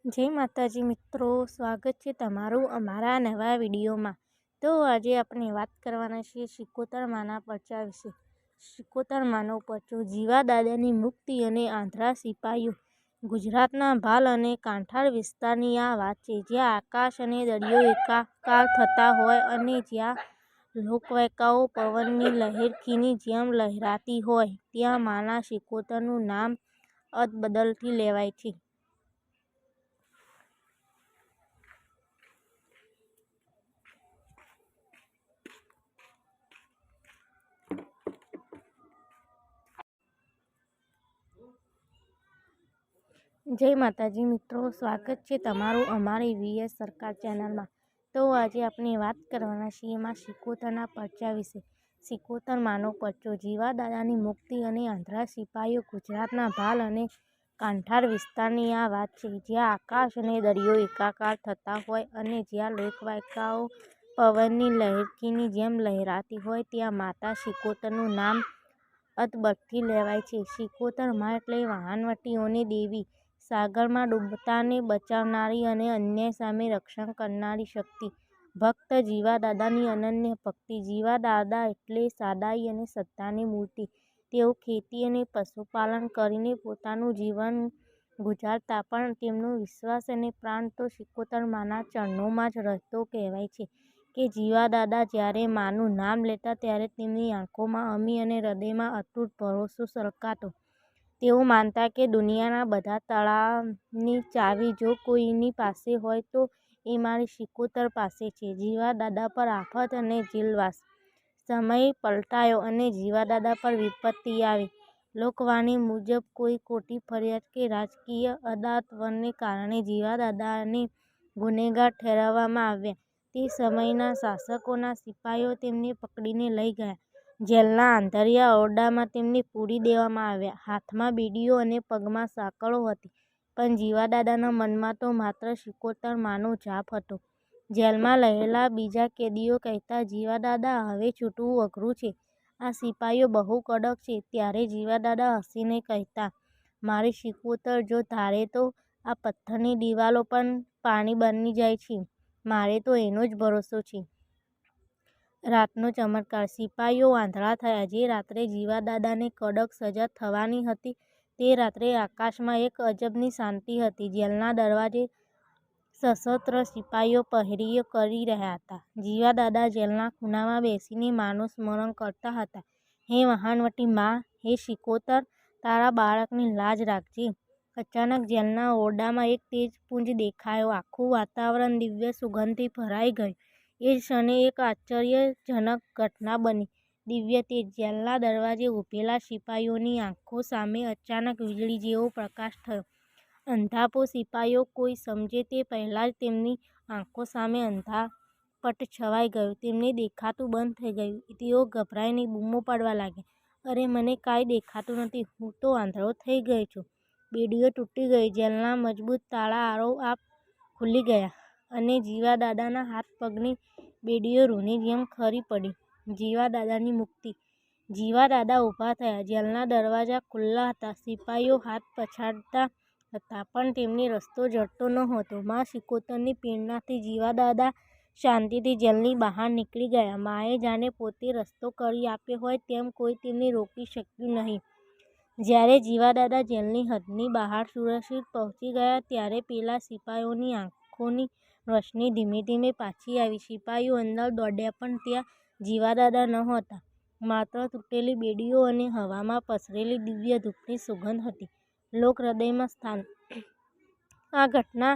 જય માતાજી મિત્રો, સ્વાગત છે તમારું અમારા નવા વિડીયોમાં। તો આજે આપણે વાત કરવાના છીએ સિકોતર માના પરચા વિશે। સિકોતર માનો પરચો જીવા દાદાની મુક્તિ અને આંધ્રા સિપાઈઓ। ગુજરાતના ભાલ અને કાંઠાળ વિસ્તારની આ વાત છે, જ્યાં આકાશ અને દરિયો એકાકાર થતા હોય અને જ્યાં લોકવાયકાઓ પવનની લહેરખીની જેમ લહેરાતી હોય, ત્યાં માના સિકોતરનું નામ અદબદલથી લેવાય છે। જય માતાજી મિત્રો, સ્વાગત છે તમારું અમારી વીએસ સરકાર ચેનલમાં। તો આજે આપણે વાત કરવાના છીએ એમાં સિકોતરના પરચા વિશે। સિકોતર માનો પરચો જીવા દાદાની મુક્તિ અને આંધ્રા સિપાઈઓ। ગુજરાતના ભાલ અને કાંઠાળ વિસ્તારની આ વાત છે, જ્યાં આકાશ અને દરિયો એકાકાર થતા હોય અને જ્યાં લોકવાયકાઓ પવનની લહેરખીની જેમ લહેરાતી હોય, ત્યાં માતા સિકોતરનું નામ અદબદલથી લેવાય છે। સિકોતર મા એટલે વહાણવટીઓની દેવી, સાગરમાં ડૂબતાને બચાવનારી અને અન્યાય સામે રક્ષણ કરનારી શક્તિ। ભક્ત જીવા દાદાની અનન્ય ભક્તિ। જીવા દાદા એટલે સાદાઈ અને શ્રદ્ધાની મૂર્તિ। તેઓ ખેતી અને પશુપાલન કરીને પોતાનું જીવન ગુજારતા, પણ તેમનો વિશ્વાસ અને પ્રાણ તો સિકોતર માના ચરણોમાં જ રહેતો કહેવાય છે કે જીવા દાદા જ્યારે માનું નામ લેતા, ત્યારે તેમની આંખોમાં અમી અને હૃદયમાં અતૂટ ભરોસો છલકાતો। તેઓ માનતા કે દુનિયાના બધા તાળાની ચાવી જો કોઈની પાસે હોય તો એ મારી સિકોતર પાસે છે। જીવા દાદા પર આફત અને જેલવાસ। સમય પલટાયો અને જીવા દાદા પર વિપત્તિ આવી। લોકવાણી મુજબ કોઈ ખોટી ફરિયાદ કે રાજકીય અદાવતને કારણે જીવા દાદાને ગુનેગાર ઠેરવવામાં આવ્યા। તે સમયના શાસકોના સિપાઈઓ તેમને પકડીને લઈ ગયા। જેલના અંધારિયા ઓરડામાં તેમને પૂરી દેવામાં આવ્યા। હાથમાં બેડીઓ અને પગમાં સાંકળો હતી, પણ જીવા દાદાના મનમાં તો માત્ર સિકોતર માનો જાપ હતો। જેલમાં રહેલા બીજા કેદીઓ કહેતા, જીવા દાદા, હવે છૂટવું અઘરું છે, આ સિપાઈઓ બહુ કડક છે। ત્યારે જીવા દાદા હસીને કહેતા, મારી સિકોતર જો ધારે તો આ પથ્થરની દિવાલો પણ પાણી બની જાય છે, મારે તો એનો જ ભરોસો છે। રાતનો ચમત્કાર। સિપાઈઓ આંધળા થયા। જે રાત્રે જીવા દાદાને કડક સજા થવાની હતી, તે રાત્રે આકાશમાં એક અજબની શાંતિ હતી। જેલના દરવાજે સશસ્ત્ર સિપાઈઓ પહેરીઓ કરી રહ્યા હતા। જીવા દાદા જેલના ખૂણામાં બેસીને માનું સ્મરણ કરતા હતા, હે વહાણવટી મા, હે સિકોતર, તારા બાળકની લાજ રાખજે। અચાનક જેલના ઓરડામાં એક તેજ પુંજ દેખાયો। આખું વાતાવરણ દિવ્ય સુગંધથી ભરાઈ ગયું। એ જ ક્ષણે એક આશ્ચર્યજનક ઘટના બની। દિવ્ય તેજ। જેલના દરવાજે ઊભેલા સિપાઈઓની આંખો સામે અચાનક વીજળી જેવો પ્રકાશ થયો। અંધાપો। સિપાઈઓ કોઈ સમજે તે પહેલાં જ તેમની આંખો સામે અંધાપટ છવાઈ ગયો। તેમને દેખાતું બંધ થઈ ગયું। તેઓ ગભરાઈને બૂમો પાડવા લાગ્યા, અરે, મને કાંઈ દેખાતું નથી, હું તો આંધળો થઈ ગયો છું। બેડીઓ તૂટી ગઈ। જેલના મજબૂત તાળા આરોઆપ ખુલી ગયા અને જીવા દાદાના હાથ પગની બેડીઓ રૂની જેમ ખરી પડી। જીવા દાદાની મુક્તિ। જીવા દાદા ઊભા થયા। જેલના દરવાજા ખુલ્લા હતા। સિપાઈઓ હાથ પછાડતા હતા, પણ તેમને રસ્તો જડતો નહોતો। મા સિકોતરની પ્રેરણાથી જીવા દાદા શાંતિથી જેલની બહાર નીકળી ગયા। માએ જાણે પોતે રસ્તો કરી આપ્યો હોય તેમ કોઈ તેમને રોકી શક્યું નહીં। જ્યારે જીવા દાદા જેલની હદની બહાર સુરક્ષિત પહોંચી ગયા, ત્યારે પેલા સિપાઈઓની આંખોની રોશની ધીમે ધીમે પાછી આવી। સિપાઈઓ અંદર દોડ્યા, પણ ત્યાં જીવા દાદા નહોતા, માત્ર તૂટેલી બેડીઓ અને હવામાં પસરેલી દિવ્ય ધૂપની સુગંધ હતી। લોક હૃદયમાં સ્થાન। આ ઘટના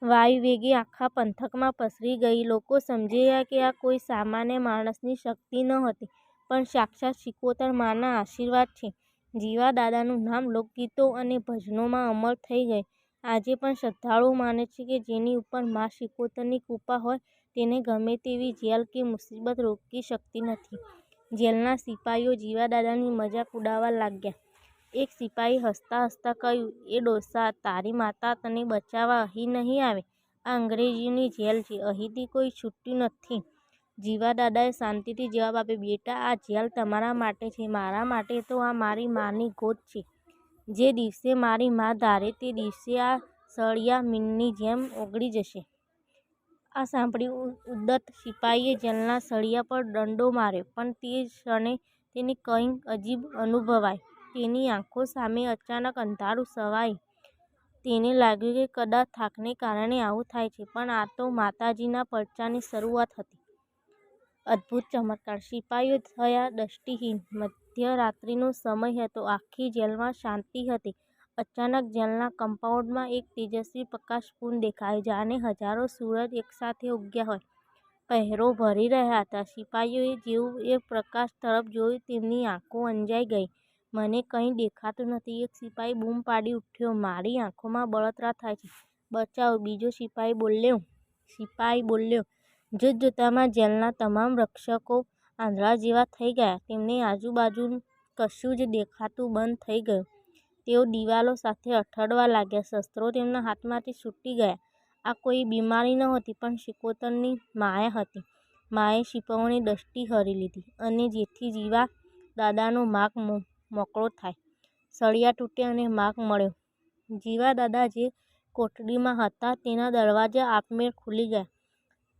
વાયુવેગે આખા પંથકમાં પસરી ગઈ। લોકો સમજ્યા કે આ કોઈ સામાન્ય માણસની શક્તિ નહોતી, પણ સાક્ષાત સિકોતર માના આશીર્વાદ છે। જીવા દાદાનું નામ લોકગીતો અને ભજનોમાં અમર થઈ ગયું। આજે પણ શ્રદ્ધાળુઓ માને છે કે જેની ઉપર મા સિકોતરની કૃપા હોય, તેને ગમે તેવી જેલ કે મુસીબત રોકી શકતી નથી। જેલના સિપાઈઓ જીવા દાદાની મજાક ઉડાવવા લાગ્યા। એક સિપાઈએ હસતા હસતા કહ્યું, એ ડોસા, તારી માતા તને બચાવવા અહીં નહીં આવે, આ અંગ્રેજોની જેલ છે, અહીંથી કોઈ છૂટ્યું નથી। જીવા દાદાએ શાંતિથી જવાબ આપ્યો, બેટા, આ જેલ તમારા માટે છે, મારા માટે તો આ મારી માની ગોદ છે। જે દિવસે મારી મા ધારે તે દિવસે આ સળિયા મીણની જેમ ઓગળી જશે. આ સાંભળી ઉદ્ધત સિપાહીએ જેલના સળિયા પર દંડો માર્યો, પણ તે ક્ષણે તેને કંઈક અજીબ અનુભવાયું. તેની આંખો સામે અચાનક અંધારું છવાયું. તેને લાગ્યું કે કદાચ થાકને કારણે આવું થાય છે, પણ આ તો માતાજીના પરચાની શરૂઆત હતી. અદ્ભુત ચમત્કાર! સિપાહીઓ થયા દૃષ્ટિહીન. મધ્યરાત્રિનો સમય હતો. આખી જેલમાં શાંતિ હતી. અચાનક જેલના કમ્પાઉન્ડમાં એક તેજસ્વી પ્રકાશ પૂર્ણ દેખાયો, જાણે હજારો સૂરજ એકસાથે ઉગ્યા હોય. પહેરો ભરી રહ્યા હતા. સિપાહીઓએ જેવું એ પ્રકાશ તરફ જોયું, તેમની આંખો અંજાઈ ગઈ. મને કંઈ દેખાતું નથી, એક સિપાહી બૂમ પાડી ઉઠ્યો. મારી આંખોમાં બળતરા થાય છે, બચાવો! બીજો સિપાહી બોલ્યો. જોતજોતામાં જેલના તમામ રક્ષકો આંધળા જેવા થઈ ગયા. તેમને આજુબાજુ કશું જ દેખાતું બંધ થઈ ગયું. તેઓ દિવાલો સાથે અથડાવા લાગ્યા. શસ્ત્રો તેમના હાથમાંથી છૂટી ગયા. આ કોઈ બીમારી નહોતી, પણ સિકોતરની માયા હતી. માયાએ સિપાહીઓની દૃષ્ટિ હરી લીધી, અને જેથી જીવા દાદાનો માર્ગ મોકળો થાય. સળિયા તૂટ્યા અને માર્ગ મળ્યો. જીવા દાદા જે કોટડીમાં હતા તેના દરવાજા આપમેળે ખુલી ગયા.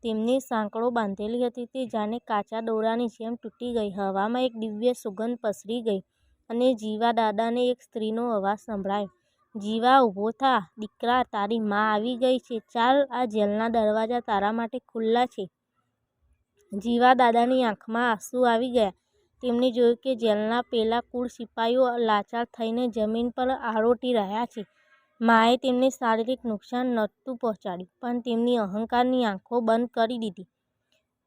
તેમની સાંકળો બાંધેલી હતી તે જાણે કાચા દોરાની જેમ તૂટી ગઈ. હવામાં એક દિવ્ય સુગંધ પસરી ગઈ, અને જીવા દાદાને એક સ્ત્રીનો અવાજ સંભળાયો. જીવા, ઊભો થા દીકરા, તારી મા આવી ગઈ છે. ચાલ, આ જેલના દરવાજા તારા માટે ખુલ્લા છે. જીવા દાદાની આંખમાં આંસુ આવી ગયા. તેમણે જોયું કે જેલના પેલા કુળ સિપાહીઓ લાચાર થઈને જમીન પર આરોટી રહ્યા છે. માએ તેમને શારીરિક નુકસાન નહોતું પહોંચાડ્યું, પણ તેમની અહંકારની આંખો બંધ કરી દીધી.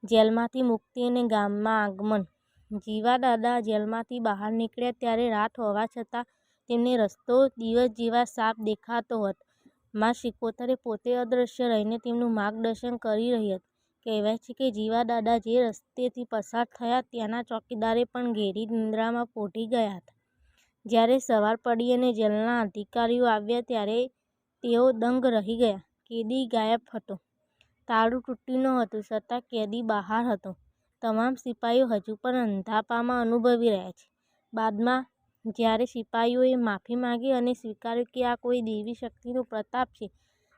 જેલમાંથી મુક્તિ અને ગામમાં આગમન. જીવા દાદા જેલમાંથી બહાર નીકળ્યા ત્યારે રાત હોવા છતાં તેમને રસ્તો દિવસ જેવા સાફ દેખાતો હતો. મા સિકોતર પોતે અદૃશ્ય રહીને તેમનું માર્ગદર્શન કરી રહી હતી. કહેવાય છે કે જીવા દાદા જે રસ્તેથી પસાર થયા ત્યાંના ચોકીદારો પણ ઘેરી નિંદ્રામાં પોઢી ગયા હતા. જ્યારે સવાર પડી અને જેલના અધિકારીઓ આવ્યા ત્યારે તેઓ દંગ રહી ગયા. કેદી ગાયબ હતો. તાળું તૂટ્યું ન હતું, છતાં કેદી બહાર હતો. તમામ સિપાહીઓ હજુ પણ અંધાપામાં અનુભવી રહ્યા છે. બાદમાં જ્યારે સિપાહીઓએ માફી માંગી અને સ્વીકાર્યું કે આ કોઈ દેવી શક્તિનો પ્રતાપ છે,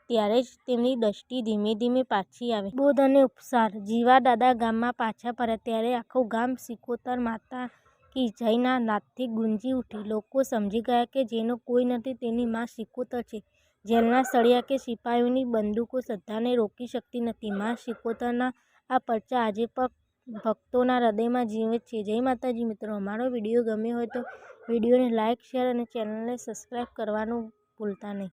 ત્યારે જ તેમની દૃષ્ટિ ધીમે ધીમે પાછી આવી. બોધ અને ઉપસાર. જીવા દાદા ગામમાં પાછા ફર્યા ત્યારે આખું ગામ સિકોતર માતા કી જયના નાદથી ગુંજી ઉઠ્યું. લોકો સમજી ગયા કે જેનો કોઈ નથી તેની મા સિકોતર છે. જેલના સળિયા કે સિપાહીઓની બંદૂકો શ્રદ્ધાને રોકી શકતી નથી. મા સિકોતરના આ પરચા આજે પણ ભક્તોના હૃદયમાં જીવિત છે. જય માતાજી મિત્રો! અમારો વિડીયો ગમ્યો હોય તો વિડીયોને લાઇક, શેર અને ચેનલને સબસ્ક્રાઈબ કરવાનું ભૂલતા નહીં.